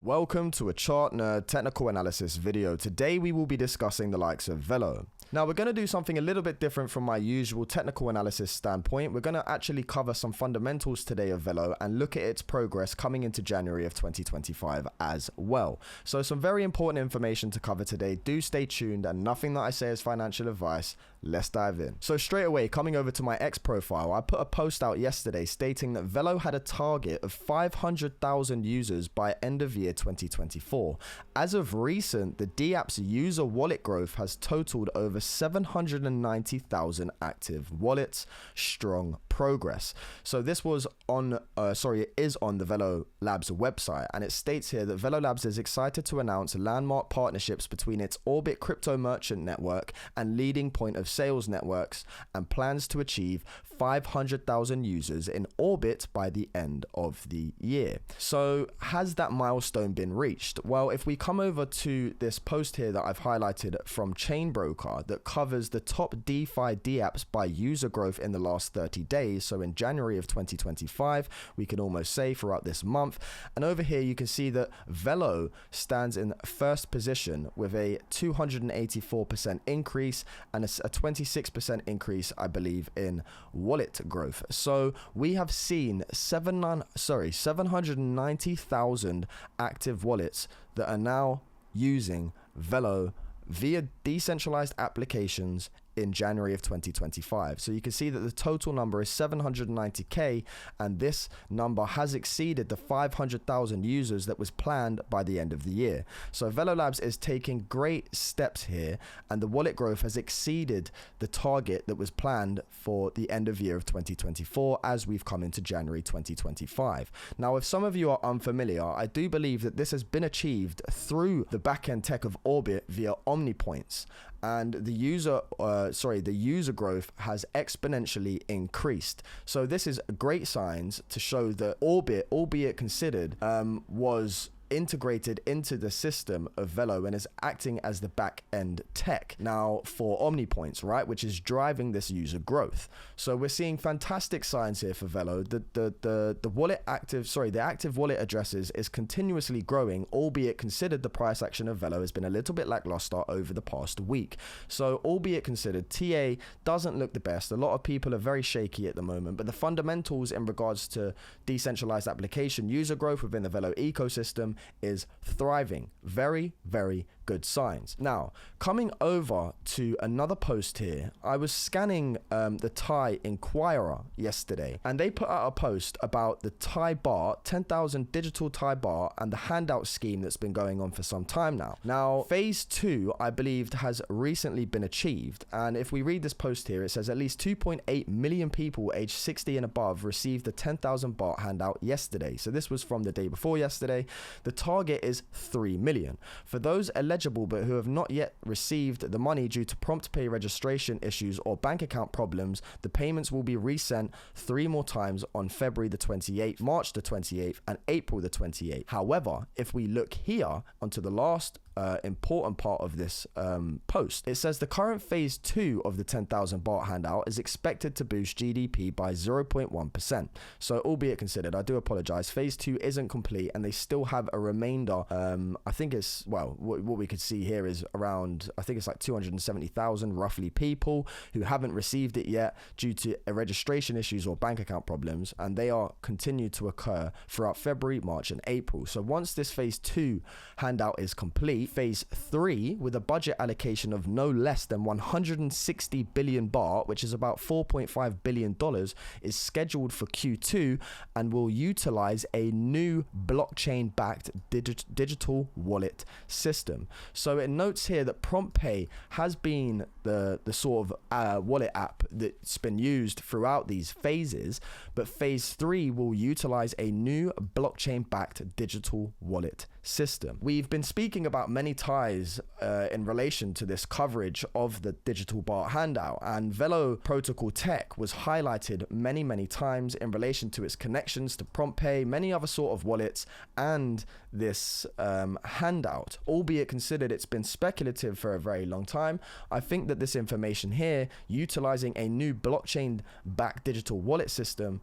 Welcome to a Chart Nerd technical analysis video. Today we will be discussing the likes of Velo. Now we're going to do something a little bit different from my usual technical analysis standpoint. We're going to actually cover some fundamentals today of Velo and look at its progress coming into January of 2025 as well. So some very important information to cover today. Do stay tuned, and nothing that I say is financial advice. Let's dive in. So straight away, coming over to my X profile, I put a post out yesterday stating that Velo had a target of 500,000 users by end of year 2024. As of recent, the D-app's user wallet growth has totaled over 790,000 active wallets. Strong progress. So this was on, it is on the Velo Labs website, and it states here that Velo Labs is excited to announce landmark partnerships between its Orbit crypto merchant network and leading point of sales networks, and plans to achieve 500,000 users in Orbit by the end of the year. So has that milestone been reached? Well, if we come over to this post here that I've highlighted from Chainbroker that covers the top DeFi D-apps by user growth in the last 30 days, so in January of 2025, we can almost say throughout this month, and over here you can see that Velo stands in first position with a 284% increase and a 26% increase, I believe, in wallet growth. So we have seen 790,000 active wallets that are now using Velo via decentralized applications in January of 2025. So you can see that the total number is 790k, and this number has exceeded the 500,000 users that was planned by the end of the year. So Velo Labs is taking great steps here, and the wallet growth has exceeded the target that was planned for the end of year of 2024 as we've come into January 2025. Now, if some of you are unfamiliar, I do believe that this has been achieved through the backend tech of Orbit via OmniPoints, and the user growth has exponentially increased. So this is great signs to show that Orbit, albeit considered, was integrated into the system of Velo and is acting as the back end tech now for OmniPoints, right, which is driving this user growth. So we're seeing fantastic signs here for Velo. The active wallet addresses is continuously growing, albeit considered the price action of Velo has been a little bit lackluster over the past week. So albeit considered, TA doesn't look the best. A lot of people are very shaky at the moment, but the fundamentals in regards to decentralized application user growth within the Velo ecosystem is thriving. Very, very good signs. Now, coming over to another post here, I was scanning the Thai Inquirer yesterday, and they put out a post about the Thai bar, 10,000 digital Thai bar, and the handout scheme that's been going on for some time now. Now, phase 2, I believe, has recently been achieved, and if we read this post here, it says at least 2.8 million people aged 60 and above received the 10,000 baht handout yesterday. So this was from the day before yesterday. The target is 3 million. For those eligible but who have not yet received the money due to prompt pay registration issues or bank account problems, the payments will be resent 3 more times on February the 28th, March the 28th, and April the 28th. However, if we look here onto the last important part of this post, it says the current phase 2 of the 10,000 baht handout is expected to boost GDP by 0.1%. So albeit considered, I do apologize, phase 2 isn't complete and they still have a remainder. I think it's, well, what we could see here is around, I think it's like 270,000 roughly people who haven't received it yet due to registration issues or bank account problems, and they are continued to occur throughout February, March, and April. So once this phase 2 handout is complete, phase 3, with a budget allocation of no less than 160 billion baht, which is about $4.5 billion, is scheduled for Q2 and will utilize a new blockchain-backed digital wallet system. So it notes here that prompt pay has been the sort of wallet app that's been used throughout these phases, but phase 3 will utilize a new blockchain-backed digital wallet system. We've been speaking about many ties in relation to this coverage of the digital baht handout, and Velo Protocol Tech was highlighted many times in relation to its connections to prompt pay, many other sort of wallets, and this handout. Albeit considered it's been speculative for a very long time, I think that this information here, utilizing a new blockchain-backed digital wallet system,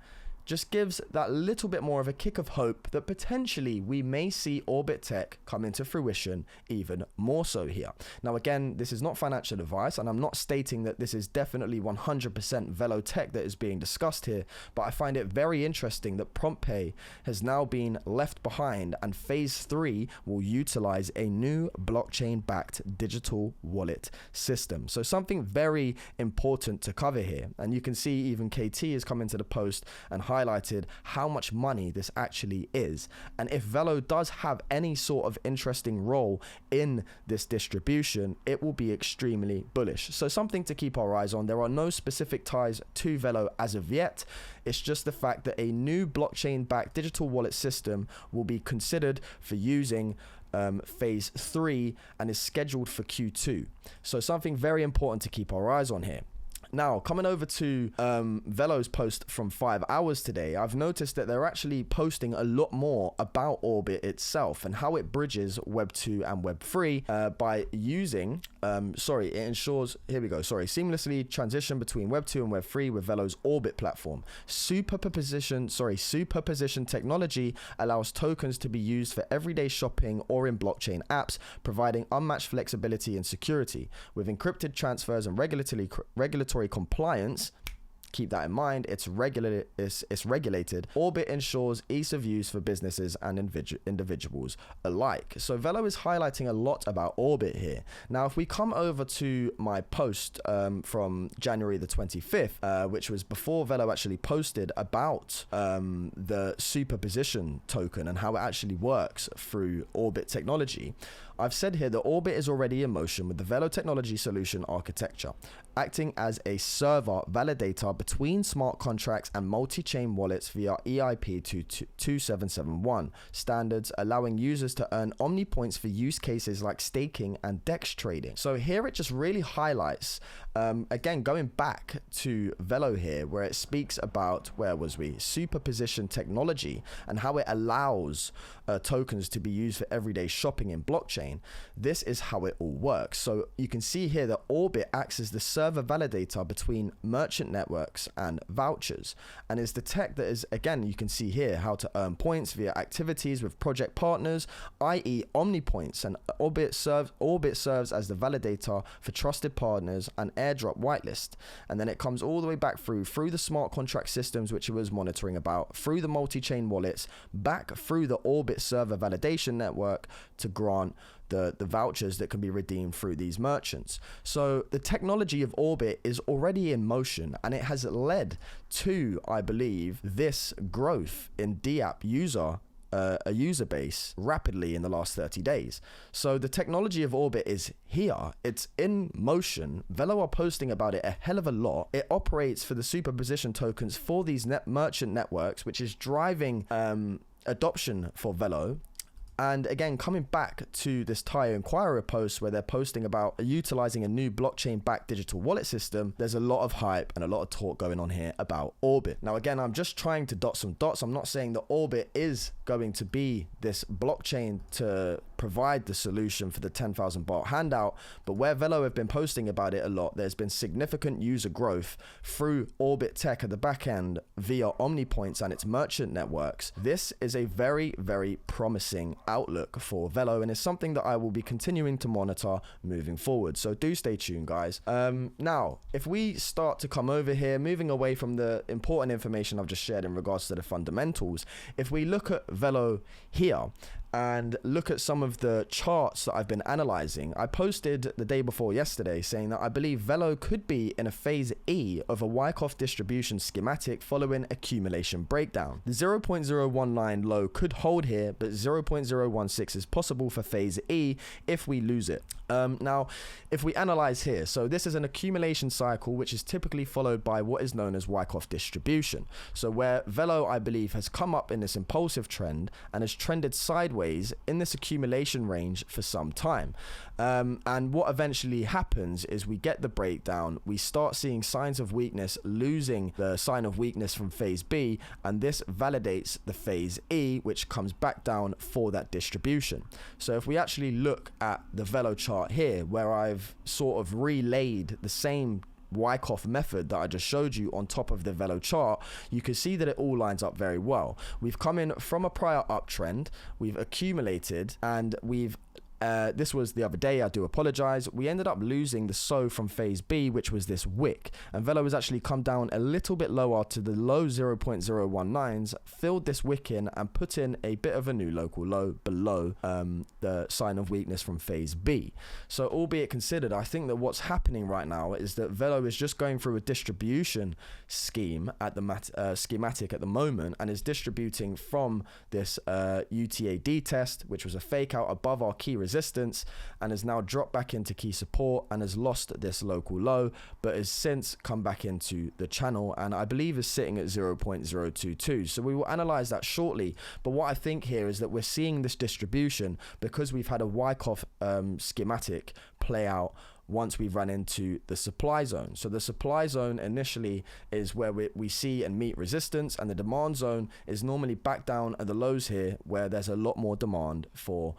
just gives that little bit more of a kick of hope that potentially we may see Orbit tech come into fruition even more so here. Now again, this is not financial advice, and I'm not stating that this is definitely 100% Velo tech that is being discussed here, but I find it very interesting that prompt pay has now been left behind, and phase 3 will utilize a new blockchain-backed digital wallet system. So something very important to cover here, and you can see even KT has come into the post and highlighted how much money this actually is, and if Velo does have any sort of interesting role in this distribution, it will be extremely bullish. So something to keep our eyes on. There are no specific ties to Velo as of yet. It's just the fact that a new blockchain-backed digital wallet system will be considered for using phase 3 and is scheduled for Q2. So something very important to keep our eyes on here. Now, coming over to Velo's post from 5 hours today, I've noticed that they're actually posting a lot more about Orbit itself and how it bridges Web 2 and Web 3 by using, it ensures, seamlessly transition between Web 2 and Web 3 with Velo's Orbit platform. Superposition technology allows tokens to be used for everyday shopping or in blockchain apps, providing unmatched flexibility and security. With encrypted transfers and regulatory compliance, keep that in mind, it's regulated. Orbit ensures ease of use for businesses and individuals alike. So Velo is highlighting a lot about Orbit here. Now, if we come over to my post from January the 25th, which was before Velo actually posted about the superposition token and how it actually works through Orbit technology, I've said here that Orbit is already in motion with the Velo technology solution architecture, acting as a server validator between smart contracts and multi-chain wallets via EIP 2771 standards, allowing users to earn Omni points for use cases like staking and DEX trading. So here it just really highlights, again, going back to Velo here, where it speaks about, superposition technology and how it allows tokens to be used for everyday shopping in blockchain. This is how it all works. So you can see here that Orbit acts as the server validator between merchant networks and vouchers, and is the tech that is, again, you can see here how to earn points via activities with project partners, i.e. Omni points, and Orbit serves as the validator for trusted partners and airdrop whitelist. And then it comes all the way back through the smart contract systems, which it was monitoring about, through the multi-chain wallets, back through the Orbit server validation network to grant the vouchers that can be redeemed through these merchants. So the technology of Orbit is already in motion, and it has led to, I believe, this growth in DApp a user base rapidly in the last 30 days. So the technology of Orbit is here. It's in motion. Velo are posting about it a hell of a lot. It operates for the superposition tokens for these merchant networks, which is driving adoption for Velo. And again, coming back to this Tire Inquirer post where they're posting about utilizing a new blockchain-backed digital wallet system, there's a lot of hype and a lot of talk going on here about Orbit. Now, again, I'm just trying to dot some dots. I'm not saying that Orbit is going to be this blockchain to provide the solution for the 10,000 baht handout, but where Velo have been posting about it a lot, there's been significant user growth through Orbit tech at the back end via Omni points and its merchant networks. This is a very, very promising outlook for Velo, and is something that I will be continuing to monitor moving forward. So do stay tuned, guys. Now, if we start to come over here, moving away from the important information I've just shared in regards to the fundamentals, if we look at Velo here and look at some of the charts that I've been analyzing, I posted the day before yesterday saying that I believe Velo could be in a phase E of a Wyckoff distribution schematic following accumulation breakdown. The 0.019 low could hold here, but 0.016 is possible for phase E if we lose it. Now, if we analyze here, so this is an accumulation cycle which is typically followed by what is known as Wyckoff distribution. So where Velo, I believe, has come up in this impulsive trend and has trended sideways in this accumulation range for some time. And what eventually happens is we get the breakdown, we start seeing signs of weakness, losing the sign of weakness from phase B, and this validates the phase E, which comes back down for that distribution. So if we actually look at the Velo chart here, where I've sort of relayed the same Wyckoff method that I just showed you on top of the Velo chart, you can see that it all lines up very well. We've come in from a prior uptrend, we've accumulated, and we've this was the other day, I do apologize. We ended up losing the SO from phase B, which was this wick, and Velo has actually come down a little bit lower to the low 0.019s, filled this wick in and put in a bit of a new local low below the sign of weakness from phase B. So albeit considered, I think that what's happening right now is that Velo is just going through a distribution scheme at the schematic at the moment, and is distributing from this UTAD test, which was a fake out above our key resistance, and has now dropped back into key support and has lost this local low, but has since come back into the channel, and I believe is sitting at 0.022. So we will analyze that shortly, but what I think here is that we're seeing this distribution because we've had a Wyckoff schematic play out once we've run into the supply zone. So the supply zone initially is where we see and meet resistance, and the demand zone is normally back down at the lows here, where there's a lot more demand for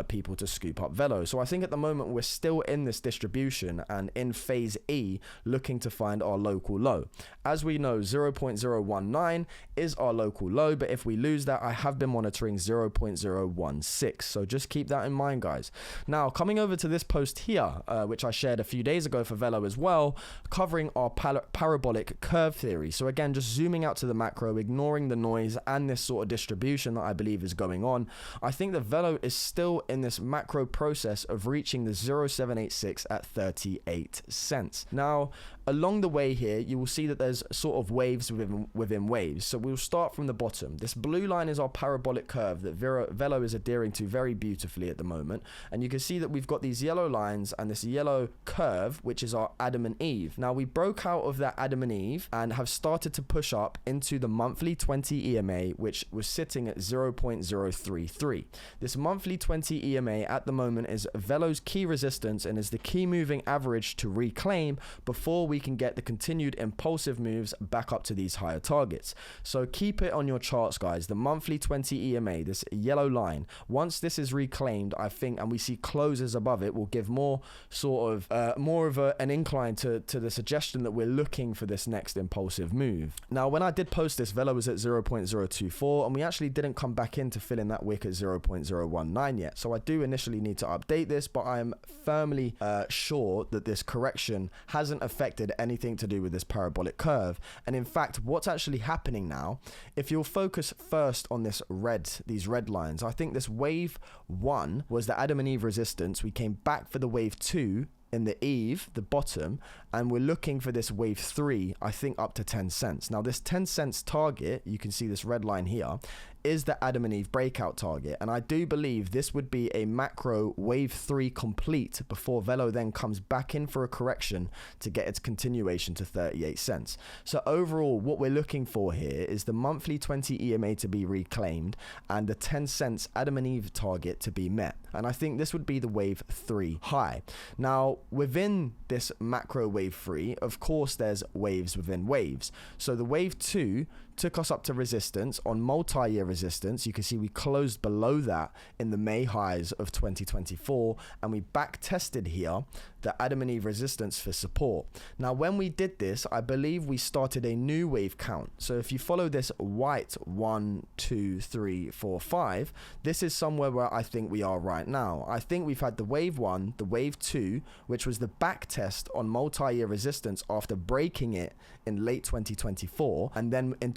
people to scoop up Velo. So I think at the moment we're still in this distribution and in phase E, looking to find our local low. As we know, 0.019 is our local low, but if we lose that, I have been monitoring 0.016. So just keep that in mind, guys. Now, coming over to this post here, which I shared a few days ago for Velo as well, covering our parabolic curve theory. So again, just zooming out to the macro, ignoring the noise and this sort of distribution that I believe is going on. I think that Velo is still in this macro process of reaching the 0.786 at 38 cents. Now, along the way here, you will see that there's sort of waves within waves. So we'll start from the bottom. This blue line is our parabolic curve that Velo is adhering to very beautifully at the moment. And you can see that we've got these yellow lines and this yellow curve, which is our Adam and Eve. Now, we broke out of that Adam and Eve and have started to push up into the monthly 20 EMA, which was sitting at 0.033. This monthly 20 EMA at the moment is Velo's key resistance and is the key moving average to reclaim before we can get the continued impulsive moves back up to these higher targets. So keep it on your charts, guys. The monthly 20 EMA, this yellow line, once this is reclaimed, I think, and we see closes above it, will give more sort of more of an incline to the suggestion that we're looking for this next impulsive move. Now, when I did post this, Velo was at 0.024, and we actually didn't come back in to fill in that wick at 0.019 yet. So I do initially need to update this, but I am firmly sure that this correction hasn't affected anything to do with this parabolic curve. And in fact, what's actually happening now, if you'll focus first on these red lines, I think this wave 1 was the Adam and Eve resistance. We came back for the wave 2 in the Eve, the bottom, and we're looking for this wave 3, I think up to 10 cents. Now, this 10 cents target, you can see this red line here, is the Adam and Eve breakout target, and I do believe this would be a macro wave 3 complete before Velo then comes back in for a correction to get its continuation to 38 cents. So overall, what we're looking for here is the monthly 20 EMA to be reclaimed and the 10 cents Adam and Eve target to be met, and I think this would be the wave 3 high. Now, within this macro wave 3, of course there's waves within waves. So the wave 2 took us up to resistance on multi-year resistance. You can see we closed below that in the May highs of 2024, and we back tested here the Adam and Eve resistance for support. Now, when we did this, I believe we started a new wave count. So if you follow this white 1, 2, 3, 4, 5, this is somewhere where I think we are right now. I think we've had the wave 1, the wave 2, which was the back test on multi-year resistance after breaking it in late 2024, and then in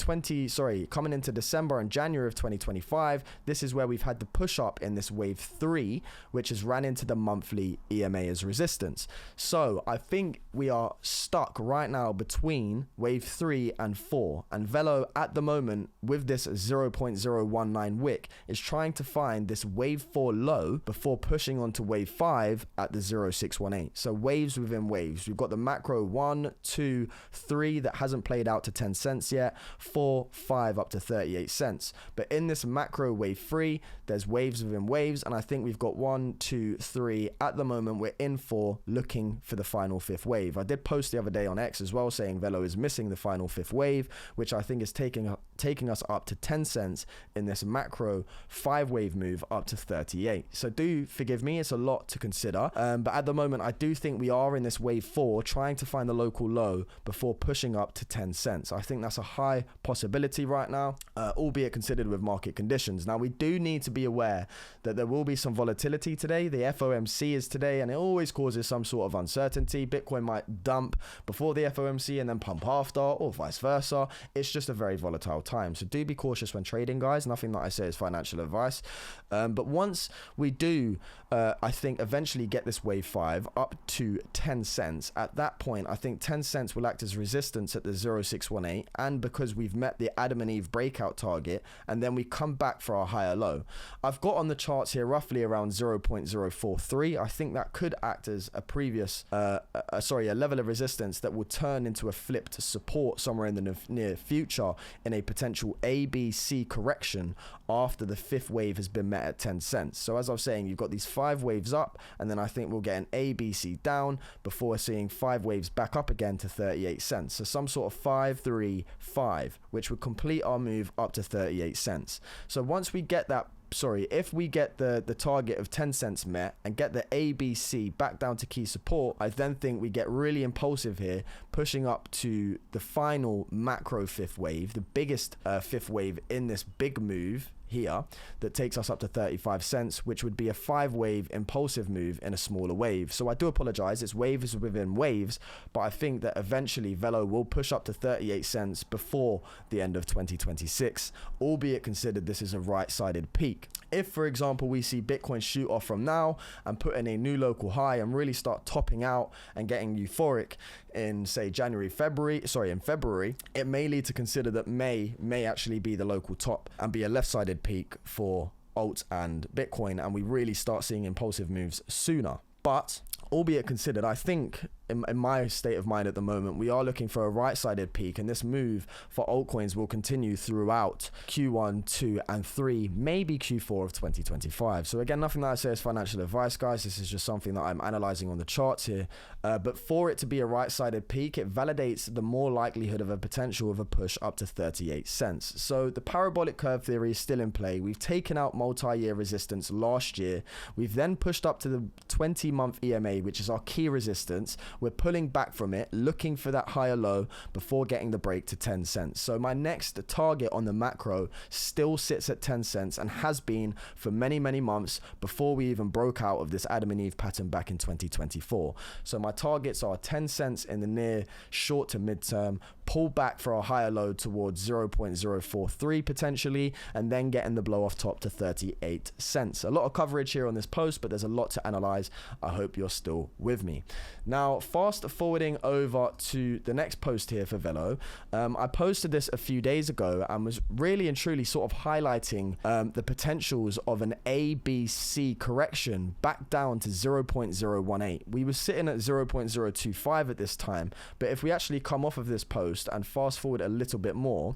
coming into December and January of 2025, this is where we've had the push up in this wave 3, which has ran into the monthly EMA as resistance. So I think we are stuck right now between wave 3 and 4, and Velo at the moment with this 0.019 wick is trying to find this wave 4 low before pushing on to wave 5 at the 0.618. So waves within waves. We've got the macro 1, 2, 3 that hasn't played out to 10 cents yet, 4, 5 up to 38 cents. But in this macro wave 3, there's waves within waves, and I think we've got 1, 2, 3. At the moment, we're in for looking for the final 5th wave. I did post the other day on X as well saying Velo is missing the final 5th wave, which I think is taking us up to 10 cents in this macro 5-wave move up to 38. So do forgive me, it's a lot to consider. But at the moment, I do think we are in this wave 4 trying to find the local low before pushing up to 10 cents. I think that's a high possibility right now, albeit considered with market conditions. Now, we do need to be aware that there will be some volatility today. The FOMC is today, and it always causes some sort of uncertainty. Bitcoin might dump before the FOMC and then pump after, or vice versa. It's just a very volatile time. So do be cautious when trading, guys. Nothing that I say is financial advice. But once we do, I think, eventually get this wave 5 up to 10 cents, at that point, I think 10 cents will act as resistance at the 0.618. And because we've met the Adam and Eve breakout target, and then we come back for our higher low. I've got on the charts here roughly around 0.043. I think that could act as a previous, a level of resistance that will turn into a flipped support somewhere in the near future in a potential ABC correction after the 5th wave has been met at 10 cents. So as I was saying, you've got these 5 waves up, and then I think we'll get an ABC down before seeing 5 waves back up again to 38 cents. So some sort of 5, 3, 5, which would complete our move up to 38 cents. So once we get that, if we get the target of 10 cents met and get the ABC back down to key support, I then think we get really impulsive here, pushing up to the final macro 5th wave, the biggest 5th wave in this big move here that takes us up to 35 cents, which would be a 5-wave impulsive move in a smaller wave. So I do apologize, it's waves within waves, but I think that eventually Velo will push up to 38 cents before the end of 2026, albeit considered this is a right-sided peak. If, for example, we see Bitcoin shoot off from now and put in a new local high and really start topping out and getting euphoric in, say, in February, it may lead to consider that May actually be the local top and be a left-sided peak for alt and Bitcoin, and we really start seeing impulsive moves sooner. But albeit considered, I think in my state of mind at the moment, we are looking for a right-sided peak, and this move for altcoins will continue throughout Q1, 2, and 3, maybe Q4 of 2025. So again, nothing that I say is financial advice, guys. This is just something that I'm analyzing on the charts here. But for it to be a right-sided peak, it validates the more likelihood of a potential of a push up to 38 cents. So the parabolic curve theory is still in play. We've taken out multi-year resistance last year. We've then pushed up to the 20-month EMA, which is our key resistance. We're pulling back from it, looking for that higher low before getting the break to 10 cents. So my next target on the macro still sits at 10 cents and has been for many, many months before we even broke out of this Adam and Eve pattern back in 2024. So my targets are 10 cents in the near, short to mid-term, pull back for a higher low towards 0.043 potentially, and then getting the blow off top to 38 cents. A lot of coverage here on this post, but there's a lot to analyze. I hope you're still with me. Now, fast forwarding over to the next post here for Velo. I posted this a few days ago and was really and truly sort of highlighting the potentials of an ABC correction back down to 0.018. We were sitting at 0.025 at this time, but if we actually come off of this post and fast forward a little bit more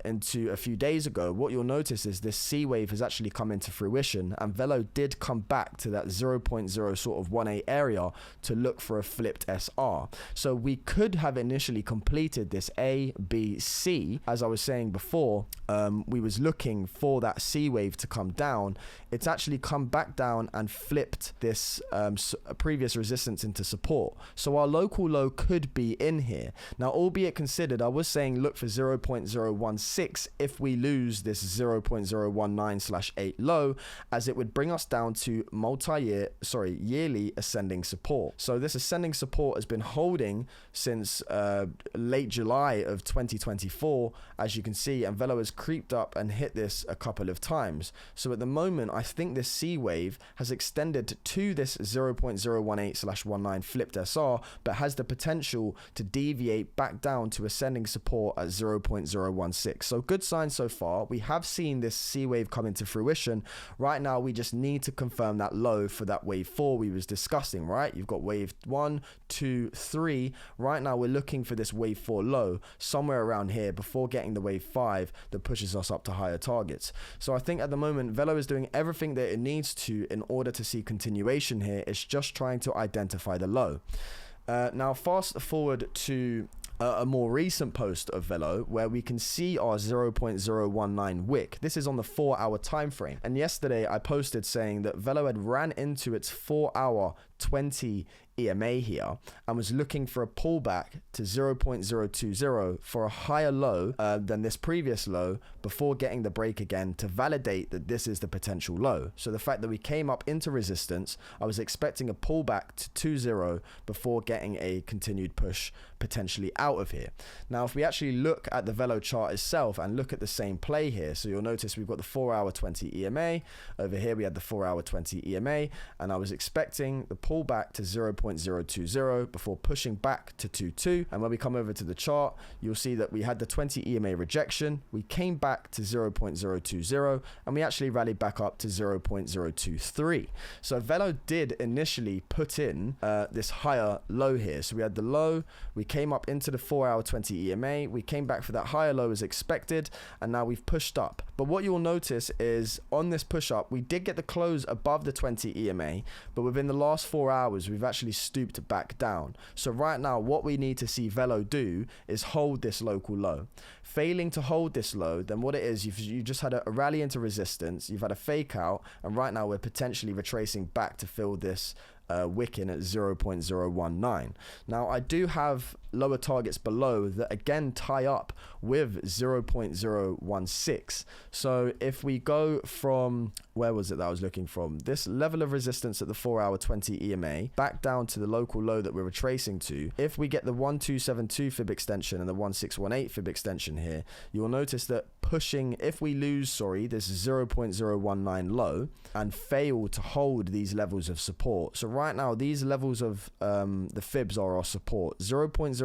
into a few days ago, what you'll notice is this C wave has actually come into fruition, and Velo did come back to that 0.018 area to look for a flipped SR. So we could have initially completed this A, B, C. As I was saying before, we was looking for that C wave to come down. It's actually come back down and flipped this previous resistance into support. So our local low could be in here. Now, albeit considered, I was saying look for 0.016 if we lose this 0.019/8 low, as it would bring us down to yearly ascending support. So this ascending support has been holding since late July of 2024, as you can see, and Velo has creeped up and hit this a couple of times. So at the moment, I think this C wave has extended to this 0.018/19 flipped SR, but has the potential to deviate back down to ascending support at 0.016. So good signs so far. We have seen this C wave come into fruition. Right now, we just need to confirm that low for that wave 4 we was discussing, right? You've got wave 1, 2, 3. Right now we're looking for this wave 4 low somewhere around here before getting the wave 5 that pushes us up to higher targets. So I think at the moment Velo is doing everything that it needs to in order to see continuation here. It's just trying to identify the low. Now fast forward to a more recent post of Velo where we can see our 0.019 wick. This is on the 4-hour time frame, and yesterday I posted saying that Velo had ran into its 4-hour 20 EMA here and was looking for a pullback to 0.020 for a higher low than this previous low before getting the break again to validate that this is the potential low. So the fact that we came up into resistance, I was expecting a pullback to 20 before getting a continued push potentially out of here. Now if we actually look at the Velo chart itself and look at the same play here, so you'll notice we've got the 4-hour 20 EMA over here. We had the 4-hour 20 EMA, and I was expecting the pullback to 0.020 before pushing back to 22. And when we come over to the chart, you'll see that we had the 20 EMA rejection. We came back to 0.020 and we actually rallied back up to 0.023. So Velo did initially put in this higher low here. So we had the low, we came up into the 4-hour 20 EMA, we came back for that higher low as expected, and now we've pushed up. But what you'll notice is on this push up, we did get the close above the 20 EMA, but within the last 4 hours, we've actually stooped back down. So right now, what we need to see Velo do is hold this local low. Failing to hold this low, then what it is, you just had a rally into resistance, you've had a fake out, and right now we're potentially retracing back to fill this wick in at 0.019. Now I do have lower targets below that again tie up with 0.016. So if we go from, where was it that I was looking from, this level of resistance at the 4-hour 20 EMA back down to the local low that we're retracing to, if we get the 1272 fib extension and the 1618 fib extension here, you'll notice that pushing, if we lose this 0.019 low and fail to hold these levels of support, so right now these levels of the fibs are our support, 0.020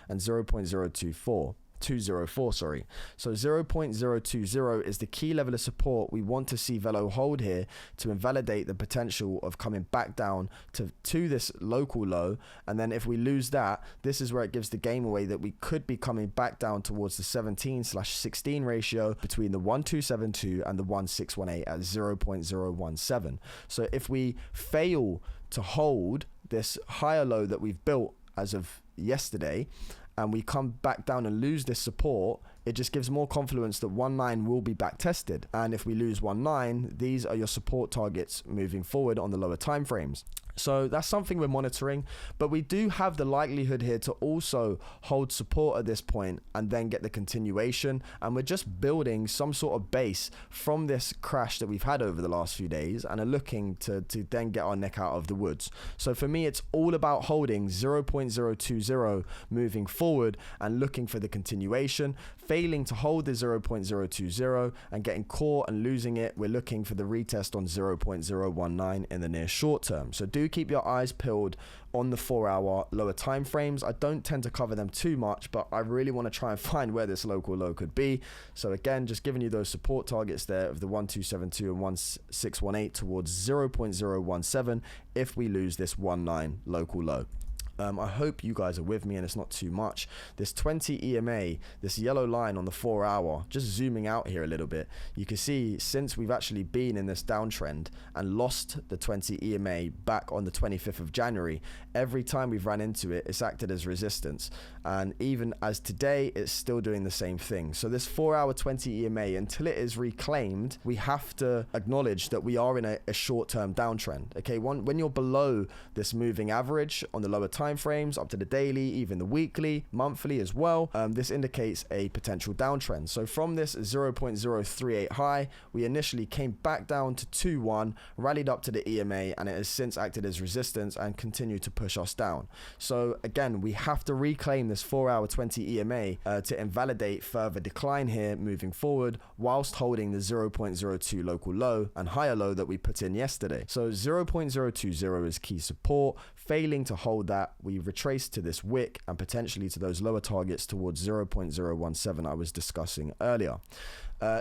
and 0.024. 204, sorry. So 0.020 is the key level of support we want to see Velo hold here to invalidate the potential of coming back down to this local low. And then if we lose that, this is where it gives the game away that we could be coming back down towards the 17/16 ratio between the 1272 and the 1618 at 0.017. So if we fail to hold this higher low that we've built as of yesterday, and we come back down and lose this support, it just gives more confidence that 19 will be back tested. And if we lose 19, these are your support targets moving forward on the lower time frames. So that's something we're monitoring, but we do have the likelihood here to also hold support at this point and then get the continuation. And we're just building some sort of base from this crash that we've had over the last few days and are looking to then get our neck out of the woods. So for me, it's all about holding 0.020 moving forward and looking for the continuation. Failing to hold the 0.020 and getting caught and losing it, we're looking for the retest on 0.019 in the near short term. So do keep your eyes peeled on the 4-hour lower time frames. I don't tend to cover them too much, but I really want to try and find where this local low could be. So again, just giving you those support targets there of the 1272 and 1618 towards 0.017 if we lose this 19 local low. I hope you guys are with me and it's not too much. This 20 EMA, this yellow line on the 4-hour, just zooming out here a little bit, you can see since we've actually been in this downtrend and lost the 20 EMA back on the 25th of January, every time we've ran into it, it's acted as resistance. And even as today, it's still doing the same thing. So this 4-hour 20 EMA, until it is reclaimed, we have to acknowledge that we are in a short-term downtrend. Okay, when you're below this moving average on the lower time frames, up to the daily, even the weekly, monthly as well, this indicates a potential downtrend. So from this 0.038 high, we initially came back down to 2.1, rallied up to the EMA, and it has since acted as resistance and continued to push us down. So again, we have to reclaim this 4-hour 20 EMA to invalidate further decline here moving forward, whilst holding the 0.02 local low and higher low that we put in yesterday. So 0.020 is key support. Failing to hold that, we retrace to this wick and potentially to those lower targets towards 0.017 I was discussing earlier.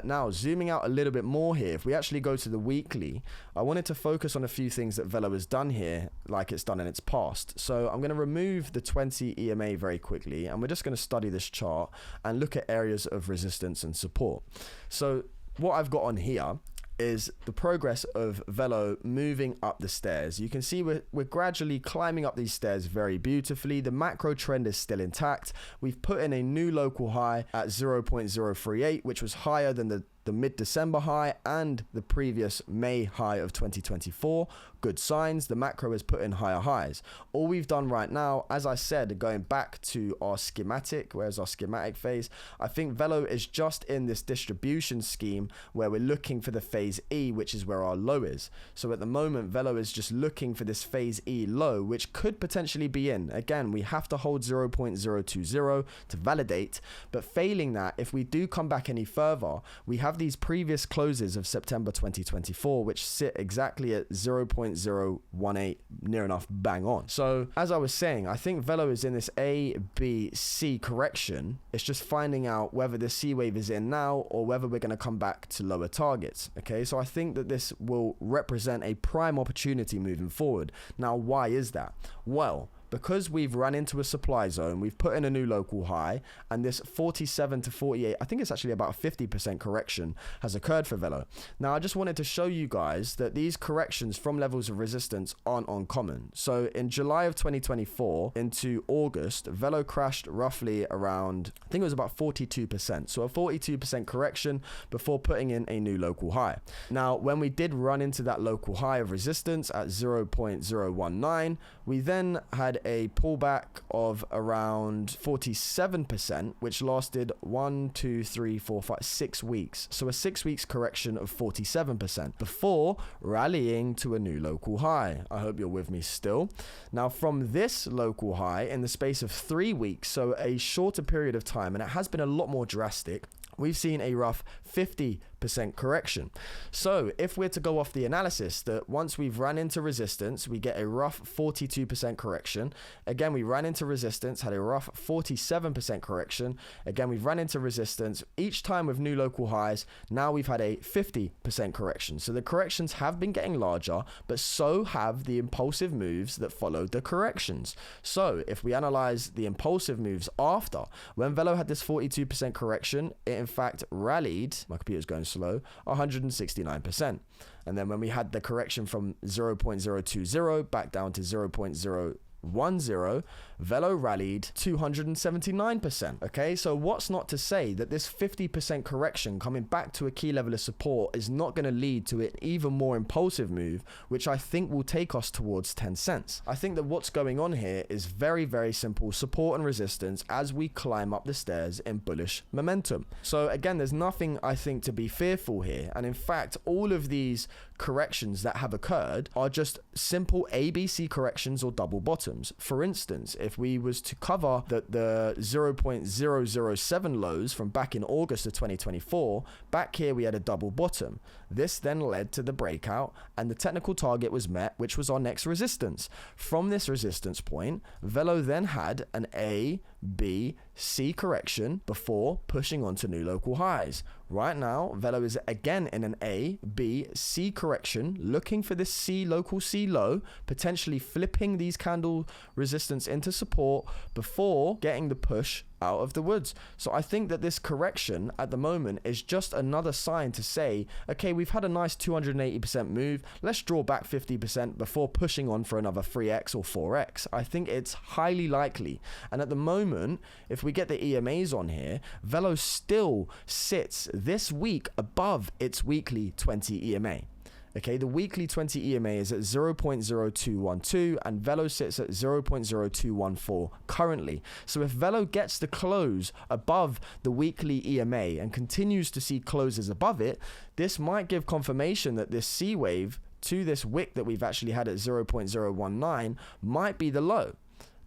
Now, zooming out a little bit more here, if we actually go to the weekly, I wanted to focus on a few things that Velo has done here, like it's done in its past. So I'm going to remove the 20 EMA very quickly, and we're just going to study this chart and look at areas of resistance and support. So what I've got on here is the progress of Velo moving up the stairs. You can see we're gradually climbing up these stairs very beautifully. The macro trend is still intact. We've put in a new local high at 0.038, which was higher than the mid-December high and the previous May high of 2024. Good signs. The macro has put in higher highs. All we've done right now, as I said, going back to our schematic, where's our schematic phase? I think Velo is just in this distribution scheme where we're looking for the phase E, which is where our low is. So at the moment, Velo is just looking for this phase E low, which could potentially be in. Again, we have to hold 0.020 to validate, but failing that, if we do come back any further, we have these previous closes of September 2024, which sit exactly at 0.018, near enough bang on. So as I was saying, I think Velo is in this A, B, C correction. It's just finding out whether the C wave is in now or whether we're going to come back to lower targets. Okay, so I think that this will represent a prime opportunity moving forward. Now, why is that? Well, because we've run into a supply zone, we've put in a new local high, and this 47 to 48, I think it's actually about a 50% correction has occurred for Velo. Now, I just wanted to show you guys that these corrections from levels of resistance aren't uncommon. So in July of 2024 into August, Velo crashed roughly around, I think it was about 42%. So a 42% correction before putting in a new local high. Now, when we did run into that local high of resistance at 0.019, we then had a pullback of around 47%, which lasted 6 weeks. So a 6 weeks correction of 47% before rallying to a new local high. I hope you're with me still. Now, from this local high in the space of 3 weeks, so a shorter period of time, and it has been a lot more drastic, we've seen a rough 50% correction. So if we're to go off the analysis that once we've run into resistance, we get a rough 42% correction. Again, we ran into resistance, had a rough 47% correction. Again, we've run into resistance each time with new local highs. Now we've had a 50% correction. So the corrections have been getting larger, but so have the impulsive moves that followed the corrections. So if we analyze the impulsive moves after, when Velo had this 42% correction, it in fact rallied, my computer's going slow, 169%. And then when we had the correction from 0.020 back down to 0.010, Velo rallied 279%. Okay, so what's not to say that this 50% correction coming back to a key level of support is not going to lead to an even more impulsive move, which I think will take us towards 10 cents. I think that what's going on here is very, very simple support and resistance as we climb up the stairs in bullish momentum. So again, there's nothing I think to be fearful here. And in fact, all of these corrections that have occurred are just simple ABC corrections or double bottoms. For instance, if we was to cover the 0.007 lows from back in August of 2024, back here we had a double bottom. This then led to the breakout and the technical target was met, which was our next resistance. From this resistance point, Velo then had an A, B, C correction before pushing on to new local highs. Right now, Velo is again in an A, B, C correction, looking for this C, local C low, potentially flipping these candle resistance into support before getting the push out of the woods. So I think that this correction at the moment is just another sign to say, okay, we've had a nice 280% move. Let's draw back 50% before pushing on for another 3x or 4x. I think it's highly likely. And at the moment, if we get the EMAs on here, Velo still sits this week above its weekly 20 EMA. Okay, the weekly 20 EMA is at 0.0212 and Velo sits at 0.0214 currently. So if Velo gets the close above the weekly EMA and continues to see closes above it, this might give confirmation that this C wave to this wick that we've actually had at 0.019 might be the low.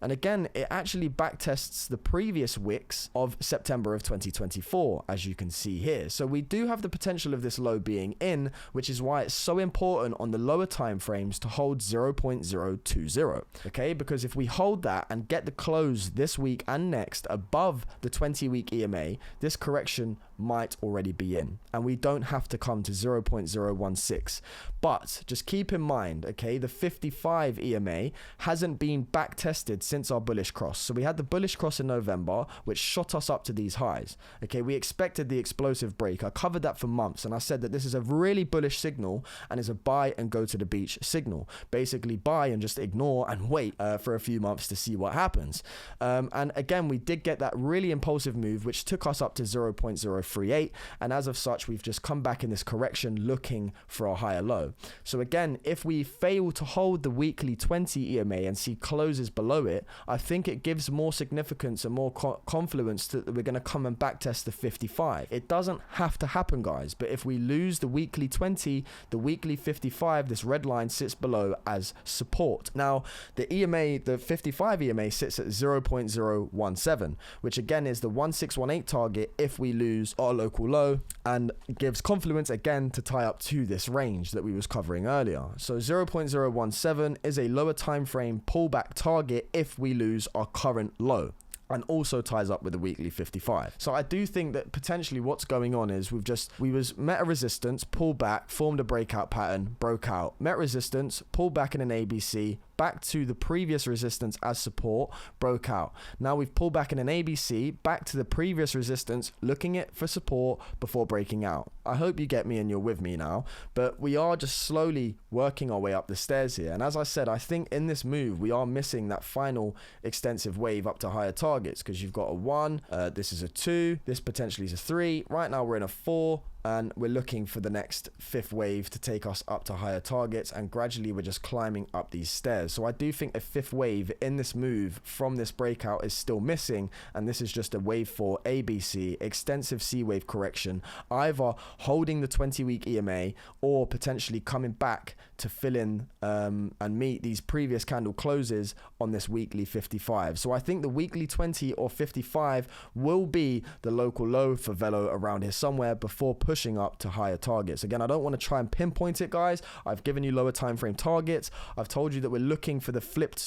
And again, it actually backtests the previous wicks of September of 2024, as you can see here. So we do have the potential of this low being in, which is why it's so important on the lower time frames to hold 0.020. Okay, because if we hold that and get the close this week and next above the 20-week EMA, this correction might already be in, and we don't have to come to 0.016. But just keep in mind, okay, the 55 EMA hasn't been back tested since our bullish cross. So we had the bullish cross in November, which shot us up to these highs. Okay, we expected the explosive break. I covered that for months, and I said that this is a really bullish signal and is a buy and go to the beach signal. Basically buy and just ignore and wait for a few months to see what happens. And again, we did get that really impulsive move, which took us up to 0.038, and as of such, we've just come back in this correction looking for a higher low. So again, if we fail to hold the weekly 20 EMA and see closes below it, I think it gives more significance and more confluence that we're going to come and backtest the 55. It doesn't have to happen, guys, but if we lose the weekly 20, the weekly 55, this red line sits below as support. Now, the EMA, the 55 EMA sits at 0.017, which again is the 1618 target if we lose our local low, and gives confluence again to tie up to this range that we was covering earlier. So 0.017 is a lower time frame pullback target if we lose our current low, and also ties up with the weekly 55. So I do think that potentially what's going on is we was met a resistance, pulled back, formed a breakout pattern, broke out, met resistance, pulled back in an ABC, back to the previous resistance as support, broke out. Now we've pulled back in an ABC, back to the previous resistance, looking it for support before breaking out. I hope you get me and you're with me now, but we are just slowly working our way up the stairs here. And as I said, I think in this move, we are missing that final extensive wave up to higher targets, because you've got a 1, this is a 2, this potentially is a 3. Right now we're in a 4. And we're looking for the next 5th wave to take us up to higher targets, and gradually we're just climbing up these stairs. So I do think a 5th wave in this move from this breakout is still missing, and this is just a wave 4 ABC, extensive C wave correction, either holding the 20-week EMA or potentially coming back to fill in and meet these previous candle closes on this weekly 55. So I think the weekly 20 or 55 will be the local low for Velo around here somewhere before pushing up to higher targets. Again, I don't want to try and pinpoint it, guys. I've given you lower time frame targets. I've told you that we're looking for the flipped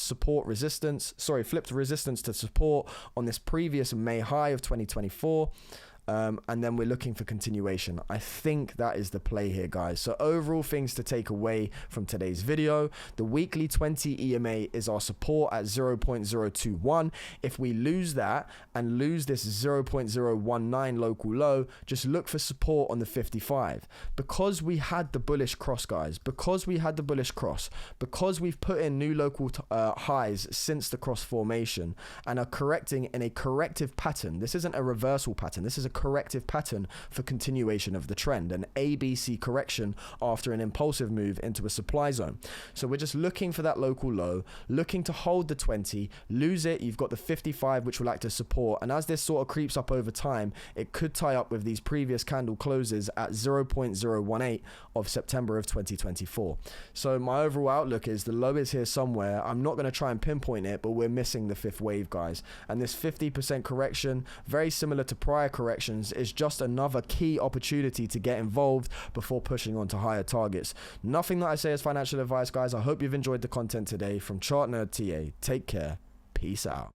resistance to support on this previous May high of 2024. And then we're looking for continuation. I think that is the play here, guys. So overall things to take away from today's video: the weekly 20 EMA is our support at 0.021. If we lose that and lose this 0.019 local low, just look for support on the 55. Because we had the bullish cross, guys, because we've put in new local highs since the cross formation and are correcting in a corrective pattern. This isn't a reversal pattern. This is a corrective pattern for continuation of the trend, an ABC correction after an impulsive move into a supply zone. So we're just looking for that local low, looking to hold the 20, lose it, you've got the 55 which will act as support, and as this sort of creeps up over time, it could tie up with these previous candle closes at 0.018 of September of 2024. So my overall outlook is the low is here somewhere. I'm not going to try and pinpoint it, but we're missing the 5th wave, guys, and this 50% correction, very similar to prior corrections, is just another key opportunity to get involved before pushing on to higher targets. Nothing that I say is financial advice, guys. I hope you've enjoyed the content today. From Chart Nerd TA, take care. Peace out.